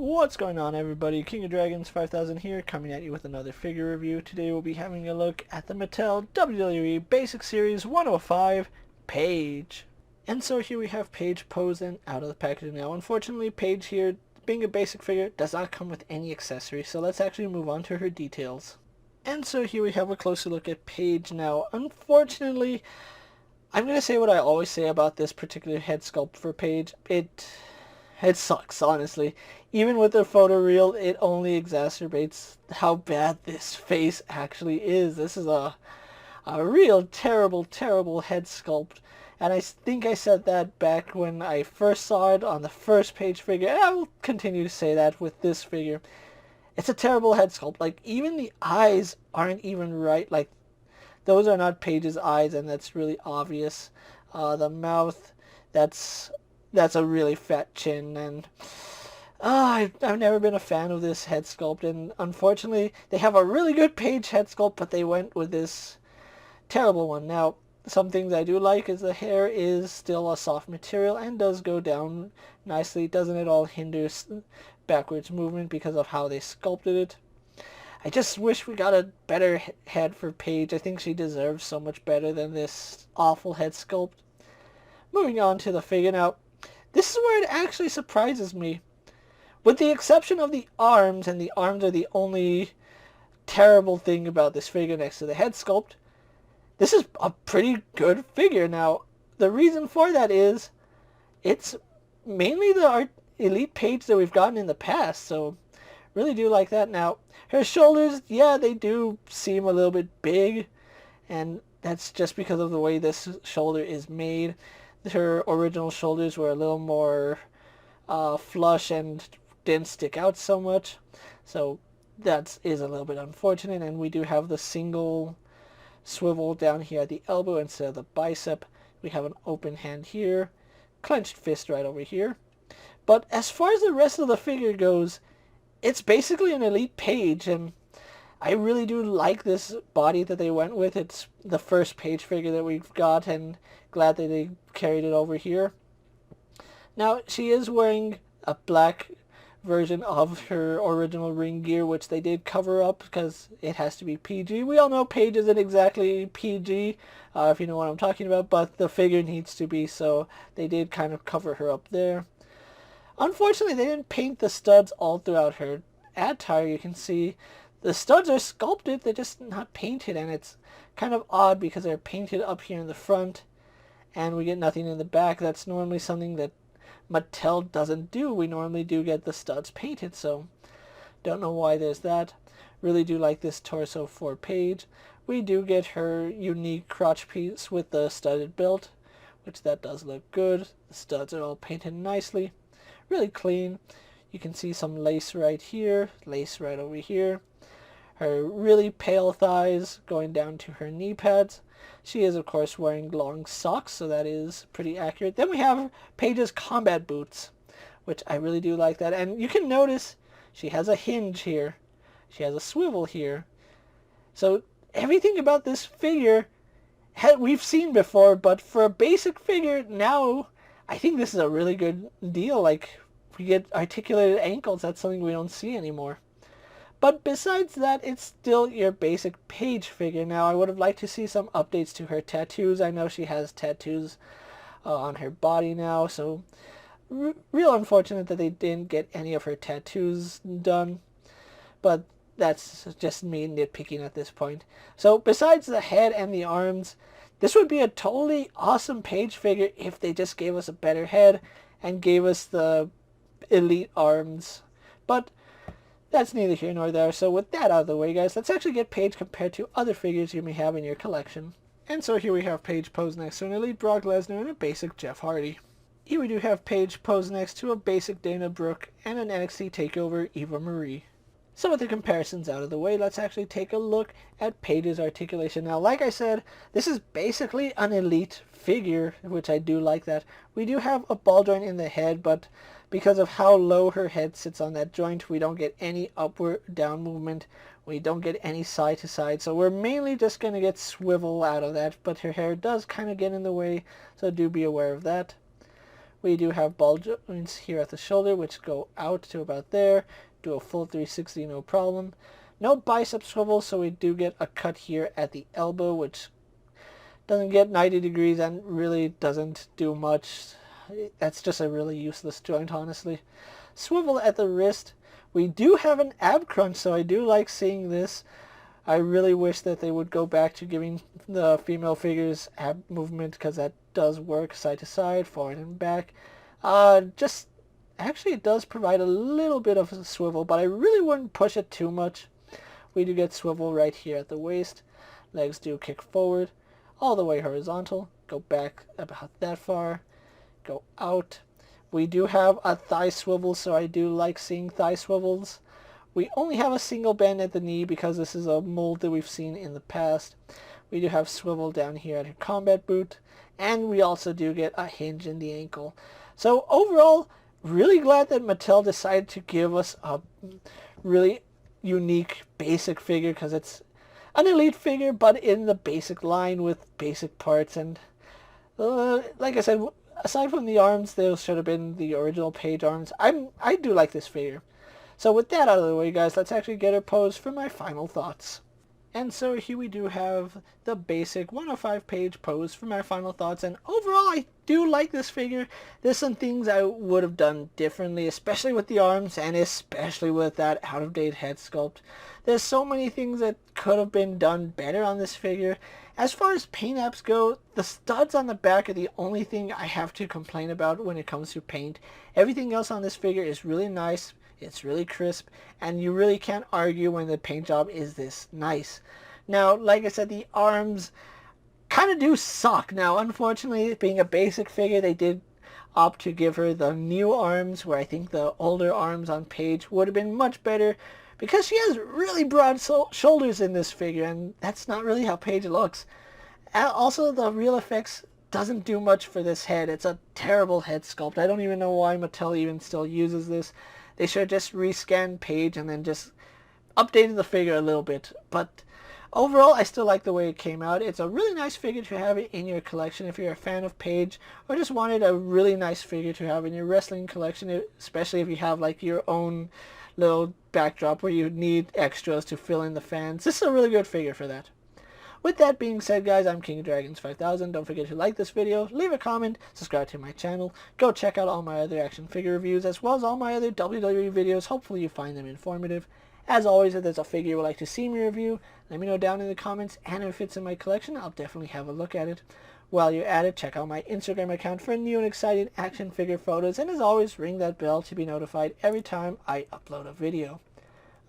What's going on, everybody? King of Dragons 5000 here, coming at you with another figure review. Today we'll be having a look at the Mattel WWE Basic Series 105 Paige. And so here we have Paige posed and out of the packaging now. Unfortunately, Paige here, being a basic figure, does not come with any accessories, so let's actually move on to her details. And so here we have a closer look at Paige now. Unfortunately, I'm going to say what I always say about this particular head sculpt for Paige. It sucks, honestly. Even with the photoreal, it only exacerbates how bad this face actually is. This is a real terrible, terrible head sculpt. And I think I said that back when I first saw it on the first Paige figure, and I will continue to say that with this figure. It's a terrible head sculpt. Like, even the eyes aren't even right. Like, those are not Paige's eyes, and that's really obvious. The mouth, that's a really fat chin, and I've never been a fan of this head sculpt, and unfortunately they have a really good Paige head sculpt, but they went with this terrible one. Now, some things I do like is the hair is still a soft material and does go down nicely. Doesn't at all hinder backwards movement because of how they sculpted it. I just wish we got a better head for Paige. I think she deserves so much better than this awful head sculpt. Moving on to the figure now. This is where it actually surprises me. With the exception of the arms, and the arms are the only terrible thing about this figure next to the head sculpt, this is a pretty good figure. Now, the reason for that is it's mainly the Elite Paige that we've gotten in the past, so really do like that. Now, her shoulders, yeah, they do seem a little bit big, and that's just because of the way this shoulder is made. Her original shoulders were a little more flush and didn't stick out so much, so that is a little bit unfortunate. And we do have the single swivel down here at the elbow instead of the bicep. We have an open hand here, clenched fist right over here. But as far as the rest of the figure goes, it's basically an Elite Paige, and I really do like this body that they went with. It's the first Paige figure that we've got, and glad that they carried it over here. Now, she is wearing a black version of her original ring gear, which they did cover up because it has to be PG. We all know Paige isn't exactly PG, if you know what I'm talking about, but the figure needs to be, so they did kind of cover her up there. Unfortunately, they didn't paint the studs all throughout her attire. You can see the studs are sculpted, they're just not painted, and it's kind of odd because they're painted up here in the front, and we get nothing in the back. That's normally something that Mattel doesn't do. We normally do get the studs painted, so don't know why there's that. Really do like this torso for Paige. We do get her unique crotch piece with the studded belt, which that does look good. The studs are all painted nicely. Really clean. You can see some lace right here, lace right over here. Her really pale thighs going down to her knee pads. She is, of course, wearing long socks, so that is pretty accurate. Then we have Paige's combat boots, which I really do like that. And you can notice she has a hinge here. She has a swivel here. So everything about this figure we've seen before, but for a basic figure now, I think this is a really good deal. Like, we get articulated ankles. That's something we don't see anymore. But besides that, it's still your basic Paige figure. Now, I would have liked to see some updates to her tattoos. I know she has tattoos on her body now, so real unfortunate that they didn't get any of her tattoos done. But that's just me nitpicking at this point. So besides the head and the arms, this would be a totally awesome Paige figure if they just gave us a better head and gave us the elite arms. But that's neither here nor there. So with that out of the way, guys, let's actually get Paige compared to other figures you may have in your collection. And so here we have Paige posed next to an Elite Brock Lesnar and a basic Jeff Hardy. Here we do have Paige posed next to a basic Dana Brooke and an NXT TakeOver Eva Marie. So with the comparisons out of the way, let's actually take a look at Paige's articulation. Now, like I said, this is basically an Elite figure, which I do like that. We do have a ball joint in the head, but because of how low her head sits on that joint, we don't get any upward down movement. We don't get any side to side. So we're mainly just going to get swivel out of that, but her hair does kind of get in the way, so do be aware of that. We do have ball joints here at the shoulder, which go out to about there. Do a full 360, no problem. No bicep swivel, so we do get a cut here at the elbow, which doesn't get 90 degrees and really doesn't do much. That's just a really useless joint, honestly. Swivel at the wrist. We do have an ab crunch, so I do like seeing this. I really wish that they would go back to giving the female figures ab movement, because that does work side to side, forward and back. Actually it does provide a little bit of a swivel, but I really wouldn't push it too much. We do get swivel right here at the waist. Legs do kick forward, all the way horizontal, go back about that far, go out. We do have a thigh swivel, so I do like seeing thigh swivels. We only have a single bend at the knee because this is a mold that we've seen in the past. We do have swivel down here at her combat boot, and we also do get a hinge in the ankle. So overall, really glad that Mattel decided to give us a really unique basic figure, because it's an elite figure but in the basic line with basic parts. And like I said, aside from the arms, those should have been the original Paige arms. I do like this figure. So with that out of the way, guys, let's actually get her posed for my final thoughts. And so here we do have the basic 105 Paige pose for my final thoughts. And overall, I do like this figure. There's some things I would have done differently, especially with the arms and especially with that out-of-date head sculpt. There's so many things that could have been done better on this figure. As far as paint apps go, the studs on the back are the only thing I have to complain about when it comes to paint. Everything else on this figure is really nice. It's really crisp, and you really can't argue when the paint job is this nice. Now, like I said, the arms kind of do suck. Now, unfortunately, being a basic figure, they did opt to give her the new arms, where I think the older arms on Paige would have been much better, because she has really broad shoulders in this figure, and that's not really how Paige looks. Also, the real effects doesn't do much for this head. It's a terrible head sculpt. I don't even know why Mattel even still uses this. They should have just rescanned Paige and then just updated the figure a little bit. But overall, I still like the way it came out. It's a really nice figure to have in your collection if you're a fan of Paige, or just wanted a really nice figure to have in your wrestling collection, especially if you have like your own little backdrop where you need extras to fill in the fans. This is a really good figure for that. With that being said, guys, I'm KingofDragons 5000. Don't forget to like this video, leave a comment, subscribe to my channel. Go check out all my other action figure reviews, as well as all my other WWE videos. Hopefully you find them informative. As always, if there's a figure you would like to see me review, let me know down in the comments, and if it's in my collection, I'll definitely have a look at it. While you're at it, check out my Instagram account for new and exciting action figure photos, and as always, ring that bell to be notified every time I upload a video.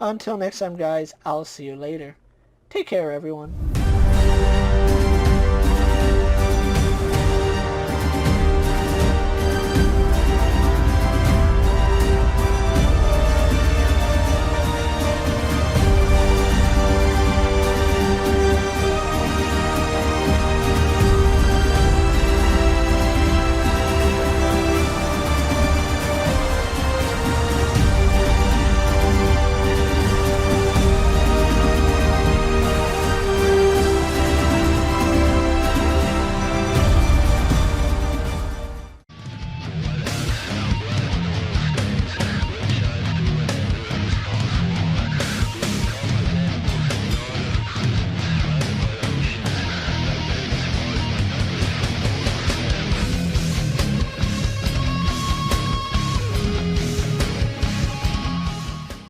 Until next time, guys, I'll see you later. Take care, everyone.